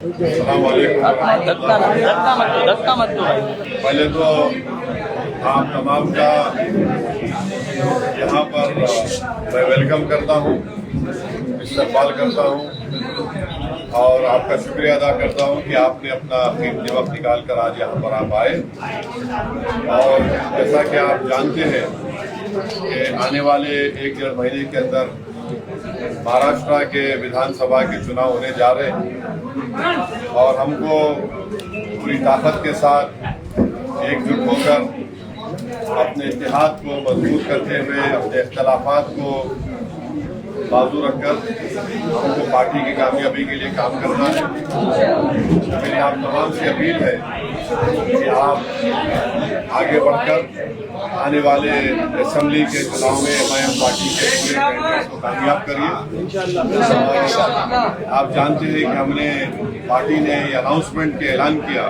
السلام علیکم۔ پہلے تو آپ تمام کا یہاں پر میں ویلکم کرتا ہوں، استقبال کرتا ہوں اور آپ کا شکریہ ادا کرتا ہوں کہ آپ نے اپنا قیمتی وقت نکال کر آج یہاں پر آپ آئے۔ اور جیسا کہ آپ جانتے ہیں کہ آنے والے 1-1.5 مہینے کے اندر مہاراشٹر کے ودھان سبھا کے چناؤ ہونے جا رہے ہیں اور ہم کو پوری طاقت کے ساتھ ایک جٹ ہو کر اپنے اتحاد کو مضبوط کرتے ہوئے اپنے اختلافات کو بازو رکھ کر ہم کو پارٹی کی کامیابی کے لیے کام کرنا ہے۔ میری آپ تمام سے اپیل ہے کہ آپ آگے بڑھ کر آنے والے اسمبلی کے چناؤ میں ایم پارٹی کے پورے کینڈیڈیٹس کو کامیاب کریے۔ آپ جانتے ہیں کہ ہم نے پارٹی نے یہ اناؤنسمنٹ کے اعلان کیا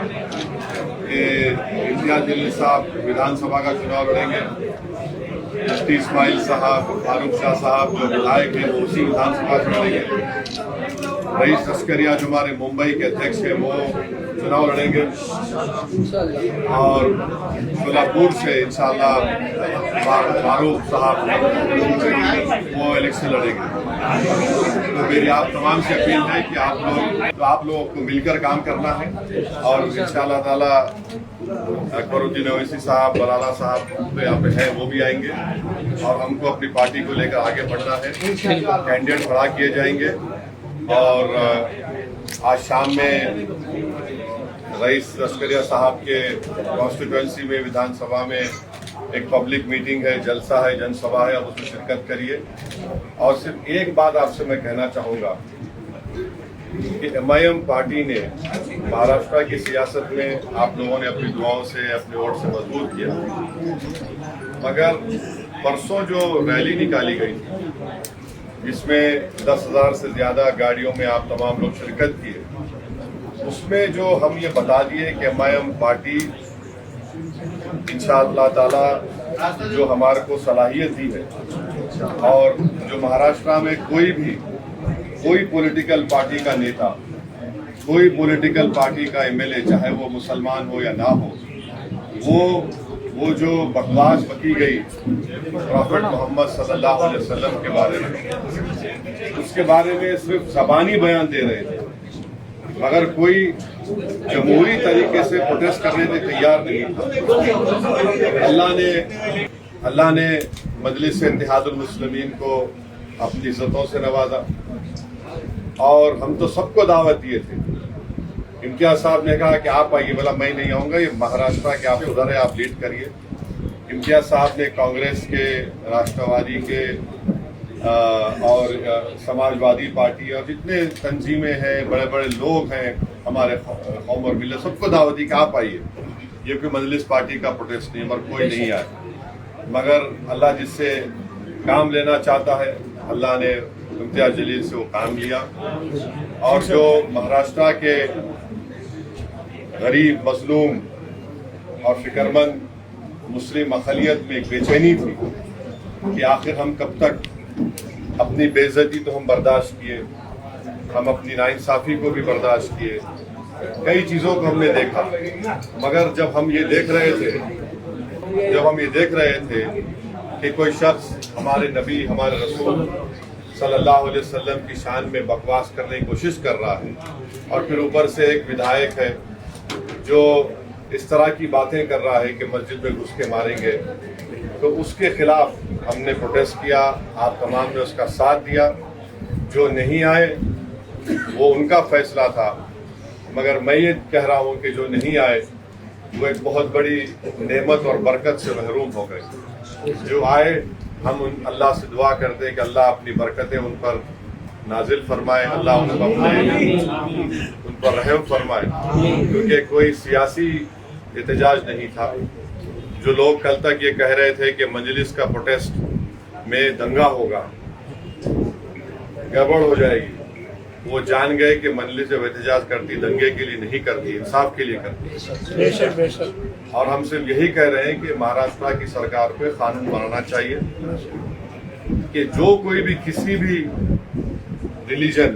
کہ امتیاز جلیل صاحب ودھان سبھا کا چناؤ لڑیں گے، مفتی اسماعیل صاحب، فاروق شاہ صاحب جو ودھائک ہیں وہ اسی ودھان سبھا سے لڑیں گے، رئیس لشکریہ جو ہمارے ممبئی کے ادھیکش ہیں وہ چناؤ لڑیں گے اور شولہپور سے انشاءاللہ فاروق صاحب وہ الیکشن لڑیں گے۔ تو میری آپ تمام سے اپیل ہے کہ آپ لوگوں کو مل کر کام کرنا ہے اور انشاءاللہ تعالی اکبر الدین اویسی صاحب، بلالہ صاحب تو یہاں پہ ہیں، وہ بھی آئیں گے اور ہم کو اپنی پارٹی کو لے کر آگے بڑھنا ہے۔ کینڈیڈیٹ کھڑا کیے جائیں گے اور آج شام میں رئیس لشکریہ صاحب کے کانسٹیٹوئنسی میں ودھان سبھا میں ایک پبلک میٹنگ ہے، جلسہ ہے، جن سبھا ہے، آپ اس میں شرکت کریے۔ اور صرف ایک بات آپ سے میں کہنا چاہوں گا کہ ایم پارٹی نے مہاراشٹر کی سیاست میں آپ لوگوں نے اپنی دعاؤں سے، اپنے ووٹ سے مضبوط کیا، مگر پرسوں جو ریلی نکالی گئی تھی جس میں 10,000 سے زیادہ گاڑیوں میں آپ تمام لوگ شرکت کیے، اس میں جو ہم یہ بتا دیے کہ ایم پارٹی انشاءاللہ تعالی جو ہمارے کو صلاحیت دی ہے اور جو مہاراشٹر میں کوئی پولیٹیکل پارٹی کا نیتا، کوئی پولیٹیکل پارٹی کا ایم ایل اے، چاہے وہ مسلمان ہو یا نہ ہو، وہ جو بکواس بکی گئی پروفٹ محمد صلی اللہ علیہ وسلم کے بارے میں، اس کے بارے میں صرف زبانی بیان دے رہے تھے مگر کوئی جمہوری طریقے سے پروٹیسٹ کرنے کے تیار نہیں تھا۔ اللہ نے مجلس اتحاد المسلمین کو اپنی عزتوں سے نوازا اور ہم تو سب کو دعوت دیے تھے۔ امتیاز صاحب نے کہا کہ آپ آئیے، بولا میں نہیں آؤں گا، یہ مہاراشٹر کے آپ ادھر ہے، آپ لیڈ کریے۔ امتیاز صاحب نے کانگریس کے، راشٹروادی کے اور سماجوادی پارٹی اور جتنے تنظیمیں ہیں، بڑے بڑے لوگ ہیں ہمارے قوم اور ملت، سب کو دعوت دی کہ آپ آئیے۔ یہ کوئی مجلس پارٹی کا پروٹیسٹ نہیں، مگر کوئی نہیں آئے، مگر اللہ جس سے کام لینا چاہتا ہے، اللہ نے امتیاز جلیل سے وہ کام لیا اور جو مہاراشٹر کے غریب، مظلوم اور فکرمند مسلم اقلیت میں ایک بے چینی تھی کہ آخر ہم کب تک اپنی بے عزتی تو ہم برداشت کیے، ہم اپنی ناانصافی کو بھی برداشت کیے، کئی چیزوں کو ہم نے دیکھا، مگر جب ہم یہ دیکھ رہے تھے کہ کوئی شخص ہمارے نبی، ہمارے رسول صلی اللہ علیہ وسلم کی شان میں بکواس کرنے کی کوشش کر رہا ہے اور پھر اوپر سے ایک ودھائک ہے جو اس طرح کی باتیں کر رہا ہے کہ مسجد میں گھس کے ماریں گے، تو اس کے خلاف ہم نے پروٹیسٹ کیا۔ آپ تمام نے اس کا ساتھ دیا۔ جو نہیں آئے وہ ان کا فیصلہ تھا، مگر میں یہ کہہ رہا ہوں کہ جو نہیں آئے وہ ایک بہت بڑی نعمت اور برکت سے محروم ہو گئے۔ جو آئے ہم اللہ سے دعا کرتے ہیں کہ اللہ اپنی برکتیں ان پر نازل فرمائے، اللہ ان پر رحم فرمائے، کیونکہ کوئی سیاسی احتجاج نہیں تھا۔ جو لوگ کل تک یہ کہہ رہے تھے کہ مجلس کا پروٹیسٹ میں دنگا ہوگا، گڑبڑ ہو جائے گی، وہ جان گئے کہ مجلس جب احتجاج کرتی دنگے کے لیے نہیں کرتی، انصاف کے لیے کرتی۔ اور ہم صرف یہی کہہ رہے ہیں کہ مہاراشٹر کی سرکار پہ قانون بنانا چاہیے کہ جو کوئی بھی کسی بھی ریلیجن